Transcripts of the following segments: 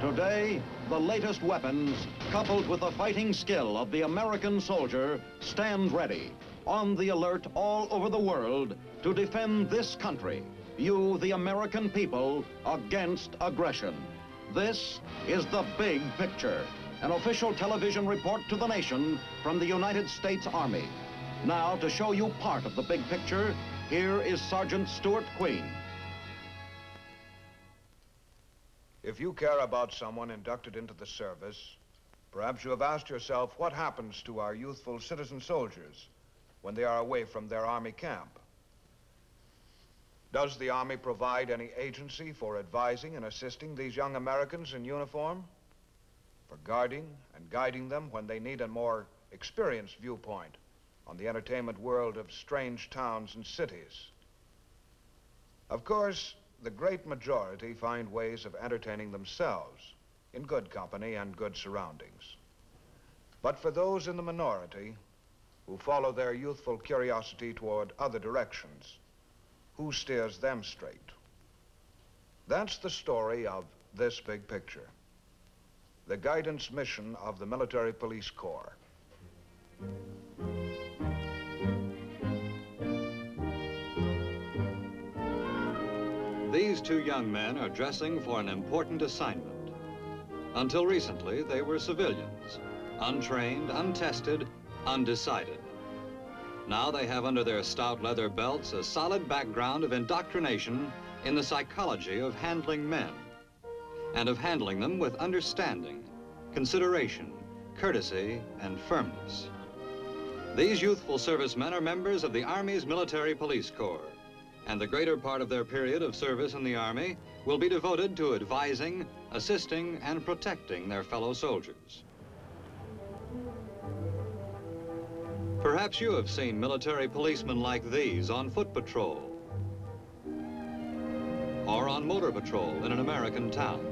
Today, the latest weapons, coupled with the fighting skill of the American soldier, stand ready, on the alert all over the world to defend this country, you, the American people, against aggression. This is The Big Picture, an official television report to the nation from the United States Army. Now, to show you part of the big picture, here is Sergeant Stuart Queen. If you care about someone inducted into the service, perhaps you have asked yourself what happens to our youthful citizen soldiers when they are away from their Army camp. Does the Army provide any agency for advising and assisting these young Americans in uniform? For guarding and guiding them when they need a more experienced viewpoint on the entertainment world of strange towns and cities? Of course, the great majority find ways of entertaining themselves in good company and good surroundings. But for those in the minority who follow their youthful curiosity toward other directions, who steers them straight? That's the story of This Big Picture, the guidance mission of the Military Police Corps. These two young men are dressing for an important assignment. Until recently, they were civilians, untrained, untested, undecided. Now they have under their stout leather belts a solid background of indoctrination in the psychology of handling men, and of handling them with understanding, consideration, courtesy, and firmness. These youthful servicemen are members of the Army's Military Police Corps, and the greater part of their period of service in the Army will be devoted to advising, assisting, and protecting their fellow soldiers. Perhaps you have seen military policemen like these on foot patrol or on motor patrol in an American town.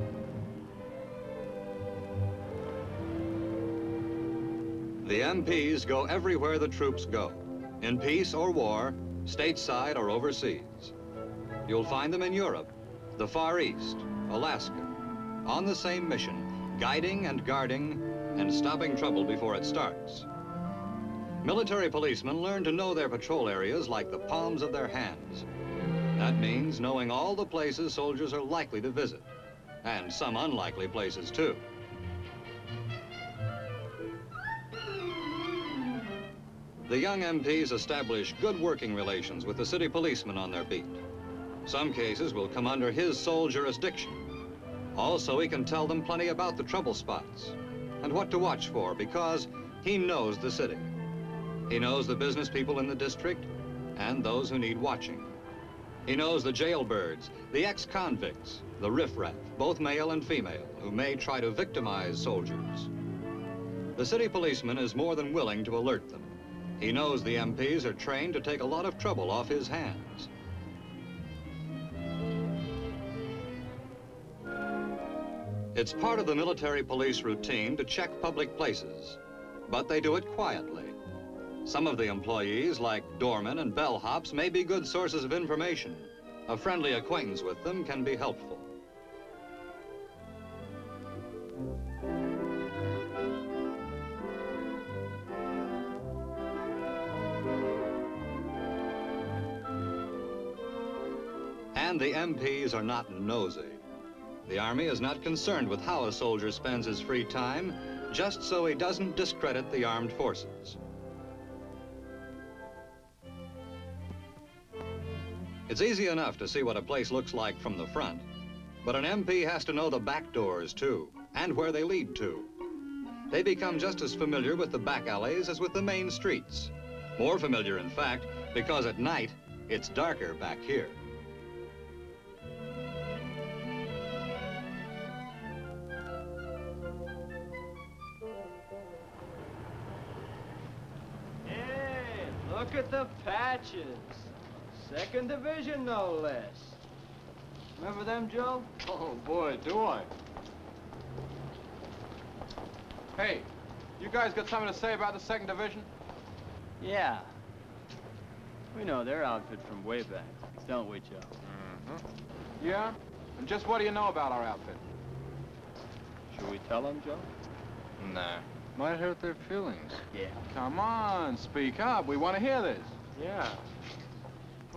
The MPs go everywhere the troops go, in peace or war, stateside or overseas. You'll find them in Europe, the Far East, Alaska, on the same mission, guiding and guarding and stopping trouble before it starts. Military policemen learn to know their patrol areas like the palms of their hands. That means knowing all the places soldiers are likely to visit, and some unlikely places too. The young MPs establish good working relations with the city policeman on their beat. Some cases will come under his sole jurisdiction. Also, he can tell them plenty about the trouble spots and what to watch for because he knows the city. He knows the business people in the district and those who need watching. He knows the jailbirds, the ex-convicts, the riffraff, both male and female, who may try to victimize soldiers. The city policeman is more than willing to alert them. He knows the MPs are trained to take a lot of trouble off his hands. It's part of the military police routine to check public places, but they do it quietly. Some of the employees, like doormen and bellhops, may be good sources of information. A friendly acquaintance with them can be helpful. And the MPs are not nosy. The Army is not concerned with how a soldier spends his free time, just so he doesn't discredit the armed forces. It's easy enough to see what a place looks like from the front, but an MP has to know the back doors too, and where they lead to. They become just as familiar with the back alleys as with the main streets. More familiar, in fact, because at night, it's darker back here. Hey, look at the patches. Second division, no less. Remember them, Joe? Oh, boy, do I. Hey, you guys got something to say about the second division? Yeah. We know their outfit from way back, don't we, Joe? Mm-hmm. Yeah? And just what do you know about our outfit? Should we tell them, Joe? Nah. Might hurt their feelings. Yeah. Come on, speak up. We want to hear this. Yeah.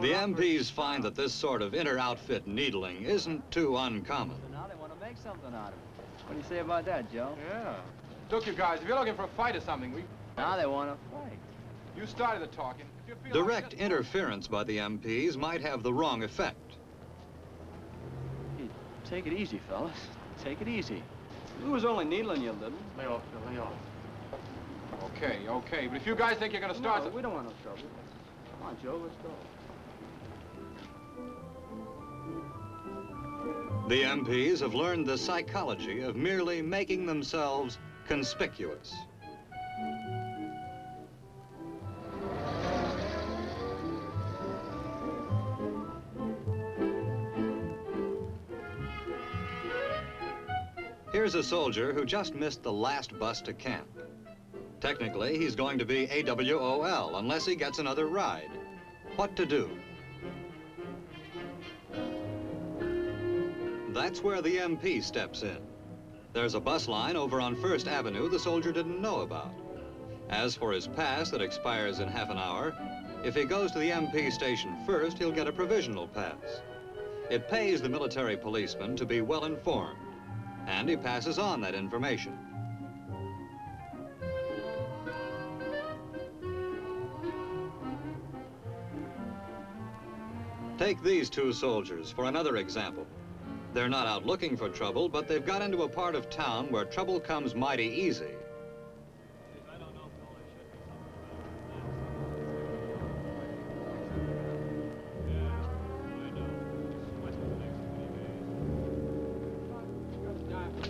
The MPs find that this sort of inter-outfit needling isn't too uncommon. So now they want to make something out of it. What do you say about that, Joe? Yeah. Look, you guys, if you're looking for a fight or something, Now they want to fight. You started the talking. If you feel Direct like interference by the MPs might have the wrong effect. Hey, take it easy, fellas. Take it easy. We was only needling you, little. Lay off, Phil, lay off. Okay, okay, but if you guys think you're going to start... No, we don't want no trouble. Come on, Joe, let's go. The MPs have learned the psychology of merely making themselves conspicuous. Here's a soldier who just missed the last bus to camp. Technically, he's going to be AWOL unless he gets another ride. What to do? That's where the MP steps in. There's a bus line over on 1st Avenue the soldier didn't know about. As for his pass that expires in half an hour, if he goes to the MP station first, he'll get a provisional pass. It pays the military policeman to be well informed, and he passes on that information. Take these two soldiers for another example. They're not out looking for trouble, but they've got into a part of town where trouble comes mighty easy.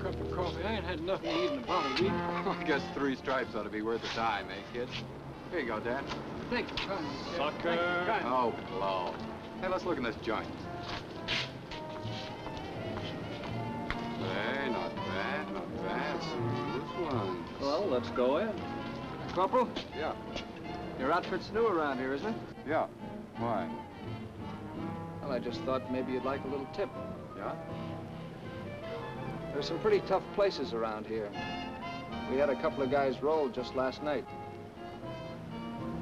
cup of coffee. I ain't had nothing to eat in about a week. I guess 3 stripes ought to be worth a dime, eh, kid? Here you go, Dad. Thank you, Colonel. Sucker. Oh, blow. Hey, let's look in this joint. Hey, not bad, not bad. Smooth one. Well, let's go in. Corporal, Yeah. your outfit's new around here, isn't it? Yeah. Why? Well, I just thought maybe you'd like a little tip. Yeah? There's some pretty tough places around here. We had a couple of guys rolled just last night.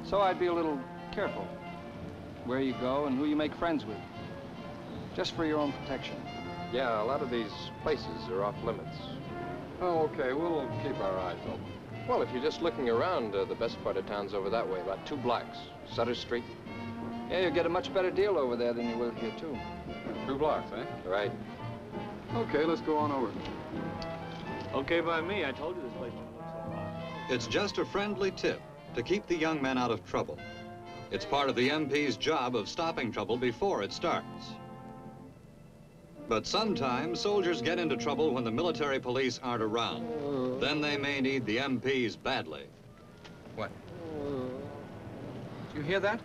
So I'd be a little careful where you go and who you make friends with, just for your own protection. Yeah, a lot of these places are off limits. Oh, okay. We'll keep our eyes open. Well, if you're just looking around, the best part of town's over that way, about 2 blocks. Sutter Street. Yeah, you'll get a much better deal over there than you will here, too. 2 blocks, eh? Right. Okay, let's go on over. Okay by me. I told you this place don't look so hot. It's just a friendly tip to keep the young men out of trouble. It's part of the MP's job of stopping trouble before it starts. But sometimes soldiers get into trouble when the military police aren't around. Then they may need the MPs badly. What? You hear that?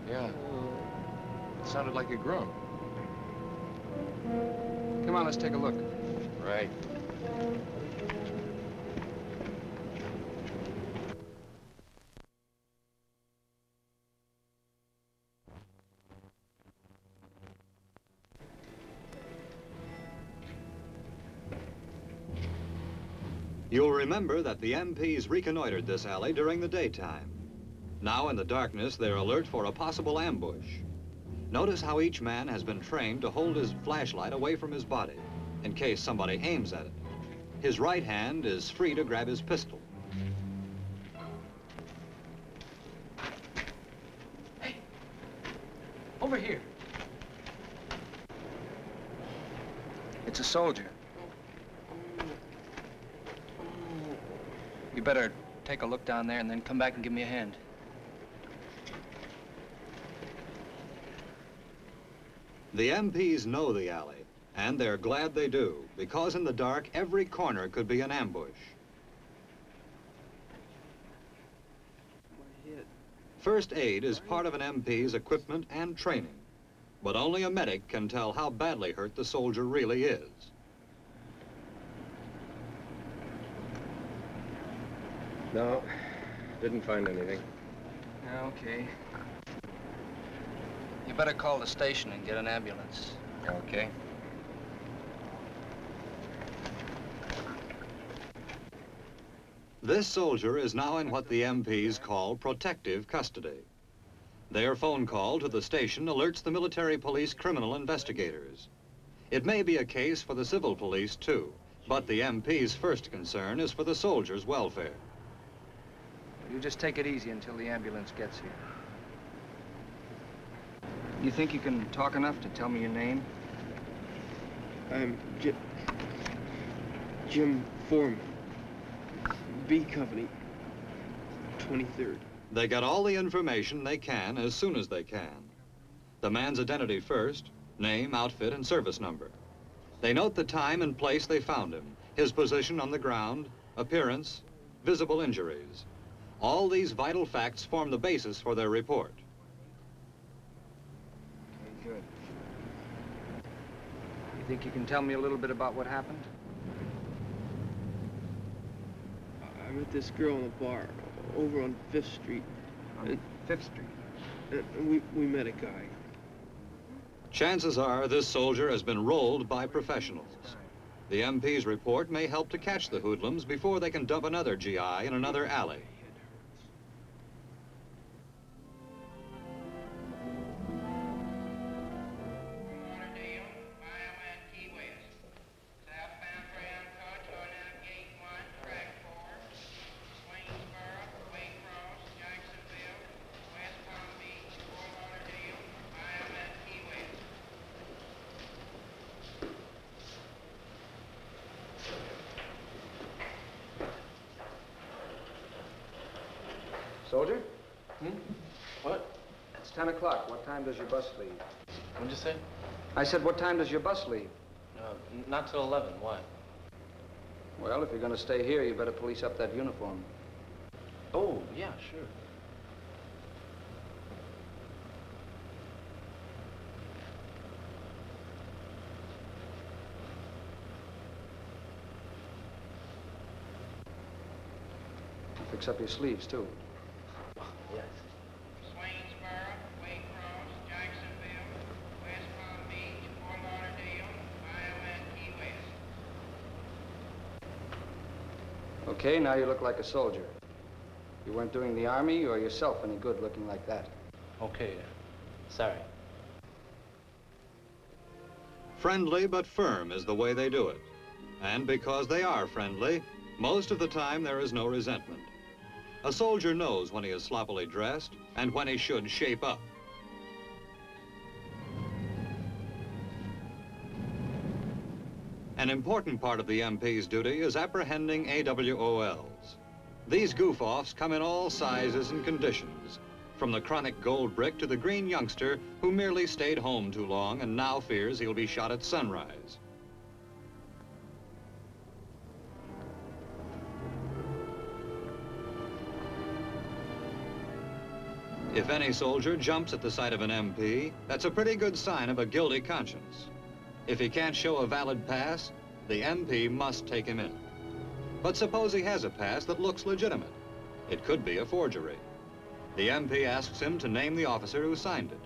Yeah. It sounded like a groan. Come on, let's take a look. Right. You'll remember that the MPs reconnoitered this alley during the daytime. Now in the darkness, they're alert for a possible ambush. Notice how each man has been trained to hold his flashlight away from his body in case somebody aims at it. His right hand is free to grab his pistol. Hey, over here. It's a soldier. You better take a look down there and then come back and give me a hand. The MPs know the alley, and they're glad they do, because in the dark, every corner could be an ambush. First aid is part of an MP's equipment and training, but only a medic can tell how badly hurt the soldier really is. No, didn't find anything. Okay. You better call the station and get an ambulance. Okay. This soldier is now in what the MPs call protective custody. Their phone call to the station alerts the military police criminal investigators. It may be a case for the civil police, too, but the MP's first concern is for the soldier's welfare. You just take it easy until the ambulance gets here. You think you can talk enough to tell me your name? I'm Jim Foreman, B Company, 23rd. They get all the information they can as soon as they can. The man's identity first, name, outfit, and service number. They note the time and place they found him, his position on the ground, appearance, visible injuries. All these vital facts form the basis for their report. Okay, good. You think you can tell me a little bit about what happened? I met this girl in a bar over on 5th Street. On 5th Street? And we met a guy. Chances are this soldier has been rolled by professionals. The MP's report may help to catch the hoodlums before they can dump another GI in another alley. Soldier? What? It's 10 o'clock. What time does your bus leave? What'd you say? I said, what time does your bus leave? Not till 11. Why? Well, if you're going to stay here, you better police up that uniform. Oh, yeah, sure. Fix up your sleeves, too. Yes. Swainsboro, Waycross, Jacksonville, West Palm Beach, Fort Lauderdale, Iowa, and Key West. Okay, now you look like a soldier. You weren't doing the Army or yourself any good looking like that. Okay. Sorry. Friendly but firm is the way they do it. And because they are friendly, most of the time there is no resentment. A soldier knows when he is sloppily dressed and when he should shape up. An important part of the MP's duty is apprehending AWOLs. These goof-offs come in all sizes and conditions, from the chronic gold brick to the green youngster who merely stayed home too long and now fears he'll be shot at sunrise. If any soldier jumps at the sight of an MP, that's a pretty good sign of a guilty conscience. If he can't show a valid pass, the MP must take him in. But suppose he has a pass that looks legitimate. It could be a forgery. The MP asks him to name the officer who signed it.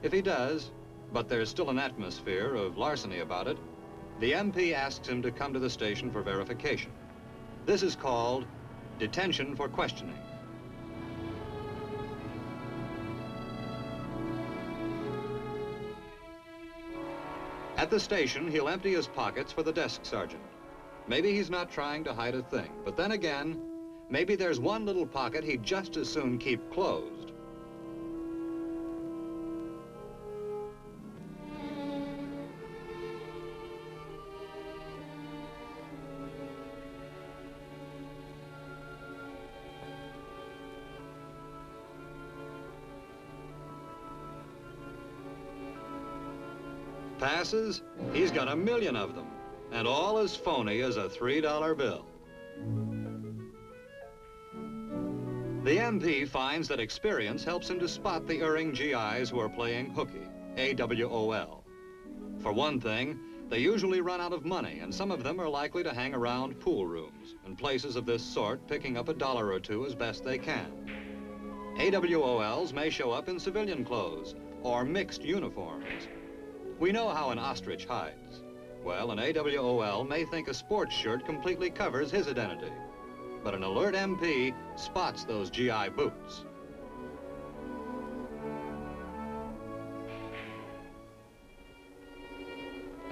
If he does, but there's still an atmosphere of larceny about it, the MP asks him to come to the station for verification. This is called detention for questioning. At the station, he'll empty his pockets for the desk sergeant. Maybe he's not trying to hide a thing, but then again, maybe there's one little pocket he'd just as soon keep closed. Passes, he's got 1 million of them, and all as phony as a $3 bill. The MP finds that experience helps him to spot the erring GIs who are playing hooky, AWOL. For one thing, they usually run out of money, and some of them are likely to hang around pool rooms and places of this sort, picking up $1 or $2 as best they can. AWOLs may show up in civilian clothes or mixed uniforms. We know how an ostrich hides. Well, an AWOL may think a sports shirt completely covers his identity. but an alert MP spots those GI boots.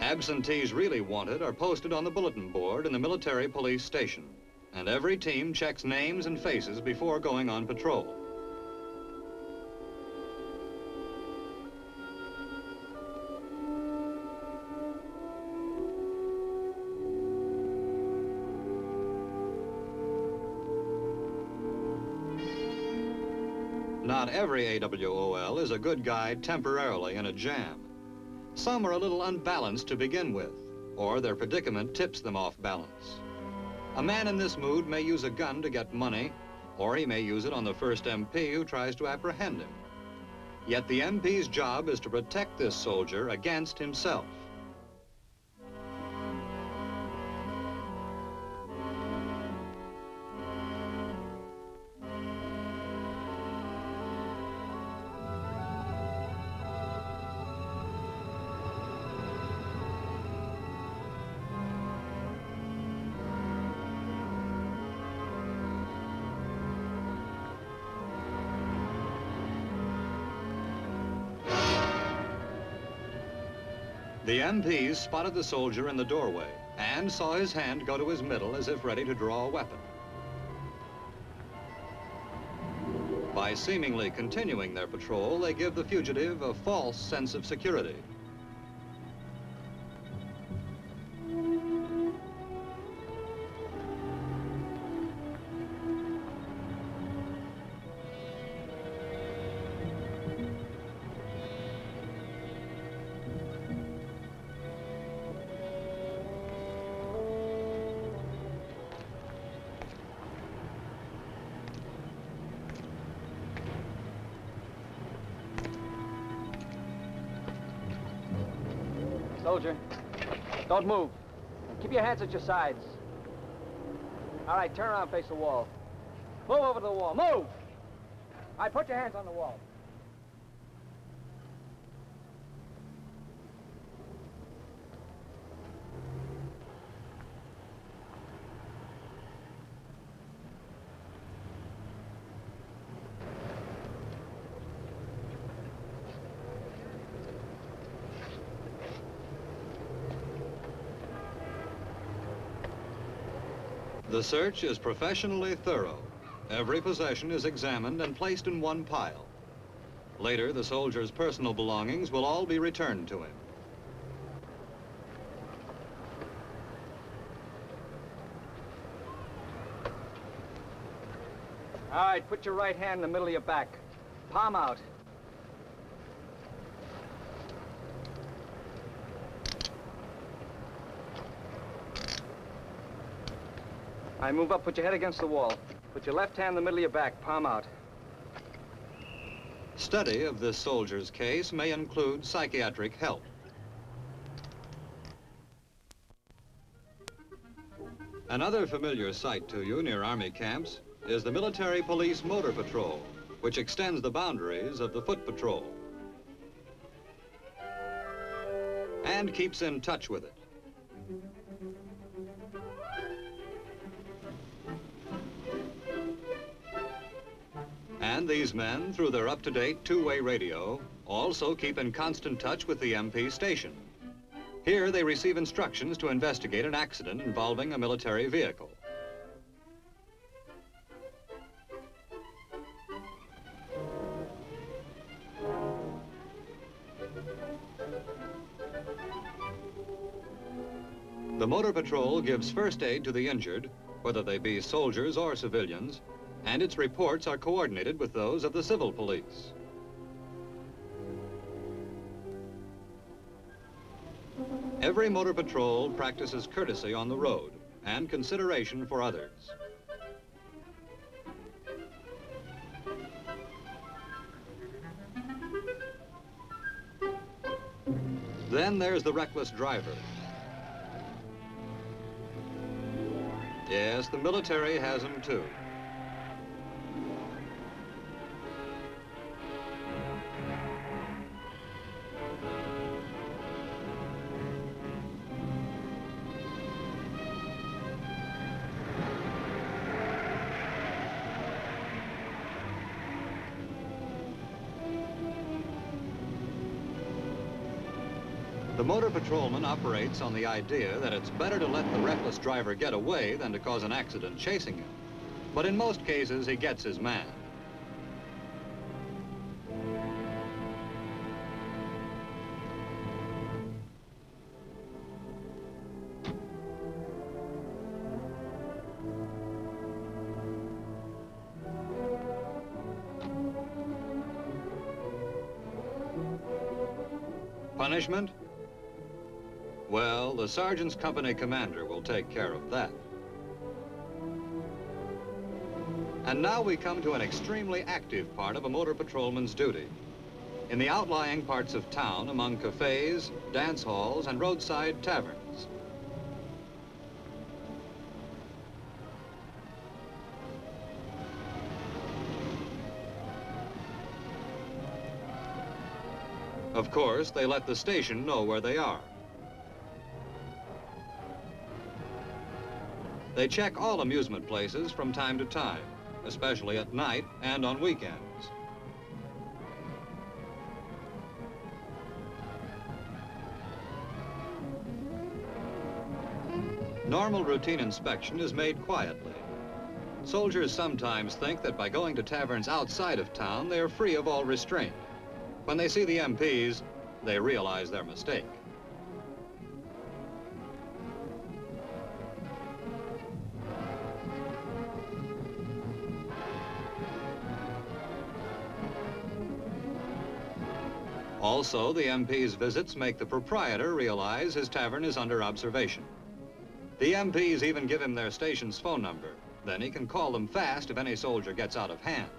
Absentees really wanted are posted on the bulletin board in the military police station, and every team checks names and faces before going on patrol. Not every AWOL is a good guy temporarily in a jam. Some are a little unbalanced to begin with, or their predicament tips them off balance. A man in this mood may use a gun to get money, or he may use it on the first MP who tries to apprehend him. Yet the MP's job is to protect this soldier against himself. The MPs spotted the soldier in the doorway and saw his hand go to his middle as if ready to draw a weapon. By seemingly continuing their patrol, they give the fugitive a false sense of security. Soldier, don't move. Keep your hands at your sides. All right, turn around, face the wall. Move over to the wall, move! All right, put your hands on the wall. The search is professionally thorough. Every possession is examined and placed in one pile. Later, the soldier's personal belongings will all be returned to him. All right, put your right hand in the middle of your back. Palm out. All right, move up, put your head against the wall. Put your left hand in the middle of your back, palm out. Study of this soldier's case may include psychiatric help. Another familiar sight to you near Army camps is the military police motor patrol, which extends the boundaries of the foot patrol and keeps in touch with it. And these men, through their up-to-date two-way radio, also keep in constant touch with the MP station. Here they receive instructions to investigate an accident involving a military vehicle. The motor patrol gives first aid to the injured, whether they be soldiers or civilians, and its reports are coordinated with those of the civil police. Every motor patrol practices courtesy on the road and consideration for others. Then there's the reckless driver. Yes, the military has them too. The motor patrolman operates on the idea that it's better to let the reckless driver get away than to cause an accident chasing him. But in most cases, he gets his man. Punishment? Well, the sergeant's company commander will take care of that. And now we come to an extremely active part of a motor patrolman's duty. In the outlying parts of town, among cafes, dance halls, and roadside taverns. Of course, they let the station know where they are. They check all amusement places from time to time, especially at night and on weekends. Normal routine inspection is made quietly. Soldiers sometimes think that by going to taverns outside of town, they are free of all restraint. When they see the MPs, they realize their mistake. Also, the MP's visits make the proprietor realize his tavern is under observation. The MPs even give him their station's phone number. Then he can call them fast if any soldier gets out of hand.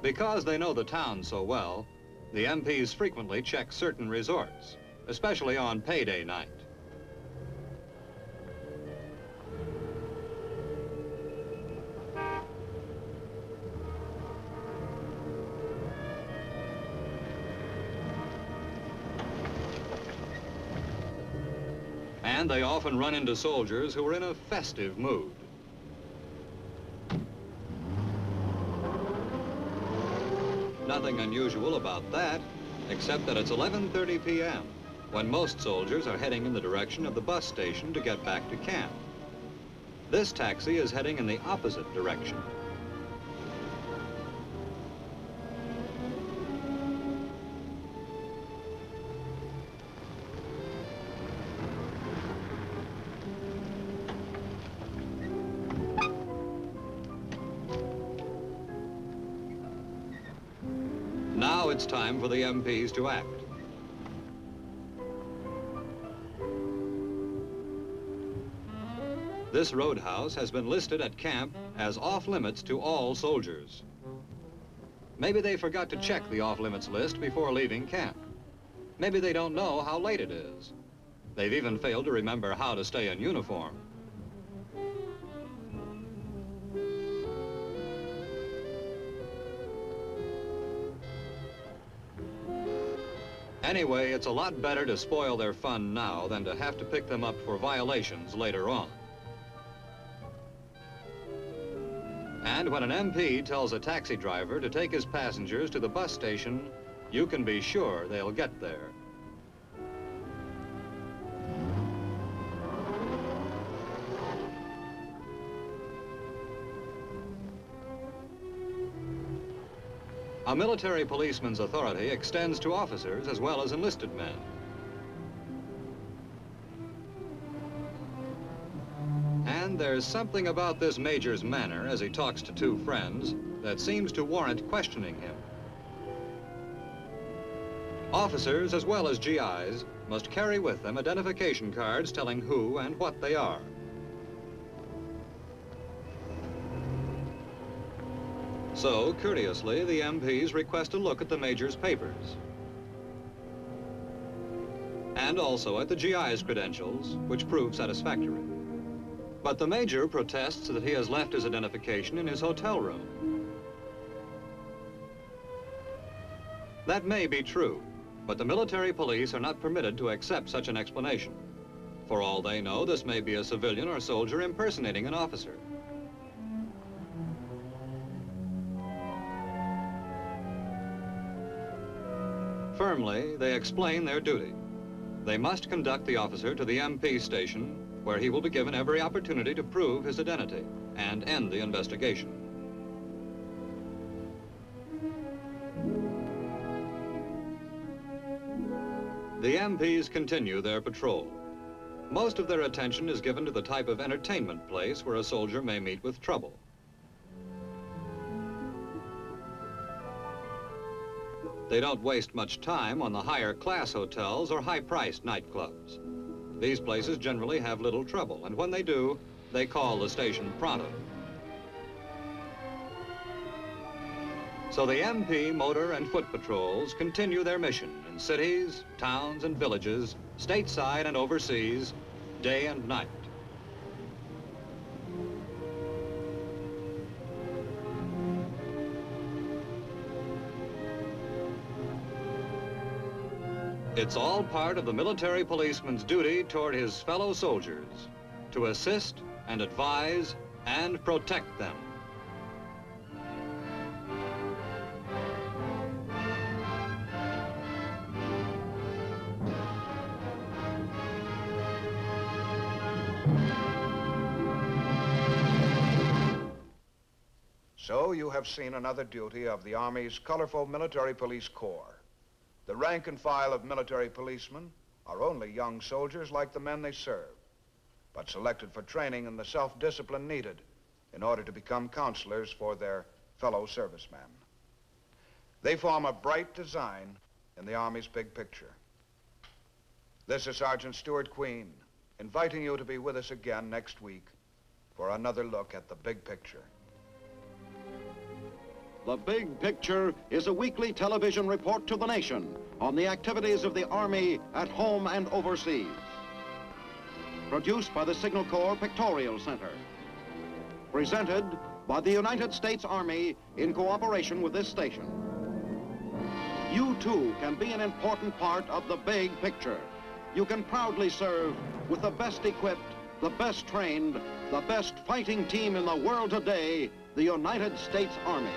Because they know the town so well, the MPs frequently check certain resorts, especially on payday night. And they often run into soldiers who are in a festive mood. Nothing unusual about that, except that it's 11:30 p.m., when most soldiers are heading in the direction of the bus station to get back to camp. This taxi is heading in the opposite direction. Now it's time for the MPs to act. This roadhouse has been listed at camp as off-limits to all soldiers. Maybe they forgot to check the off-limits list before leaving camp. Maybe they don't know how late it is. They've even failed to remember how to stay in uniform. Anyway, it's a lot better to spoil their fun now than to have to pick them up for violations later on. And when an MP tells a taxi driver to take his passengers to the bus station, you can be sure they'll get there. A military policeman's authority extends to officers as well as enlisted men. And there's something about this major's manner as he talks to two friends that seems to warrant questioning him. Officers as well as GIs must carry with them identification cards telling who and what they are. So, courteously, the MPs request a look at the major's papers. And also at the GI's credentials, which prove satisfactory. But the major protests that he has left his identification in his hotel room. That may be true, but the military police are not permitted to accept such an explanation. For all they know, this may be a civilian or soldier impersonating an officer. Firmly, they explain their duty. They must conduct the officer to the MP station, where he will be given every opportunity to prove his identity and end the investigation. The MPs continue their patrol. Most of their attention is given to the type of entertainment place where a soldier may meet with trouble. They don't waste much time on the higher class hotels or high-priced nightclubs. These places generally have little trouble, and when they do, they call the station pronto. So the MP motor and foot patrols continue their mission in cities, towns, and villages, stateside and overseas, day and night. It's all part of the military policeman's duty toward his fellow soldiers, to assist and advise and protect them. So you have seen another duty of the Army's colorful military police corps. The rank and file of military policemen are only young soldiers like the men they serve, but selected for training in the self-discipline needed in order to become counselors for their fellow servicemen. They form a bright design in the Army's big picture. This is Sergeant Stuart Queen, inviting you to be with us again next week for another look at the big picture. The Big Picture is a weekly television report to the nation on the activities of the Army at home and overseas. Produced by the Signal Corps Pictorial Center. Presented by the United States Army in cooperation with this station. You too can be an important part of the Big Picture. You can proudly serve with the best equipped, the best trained, the best fighting team in the world today, the United States Army.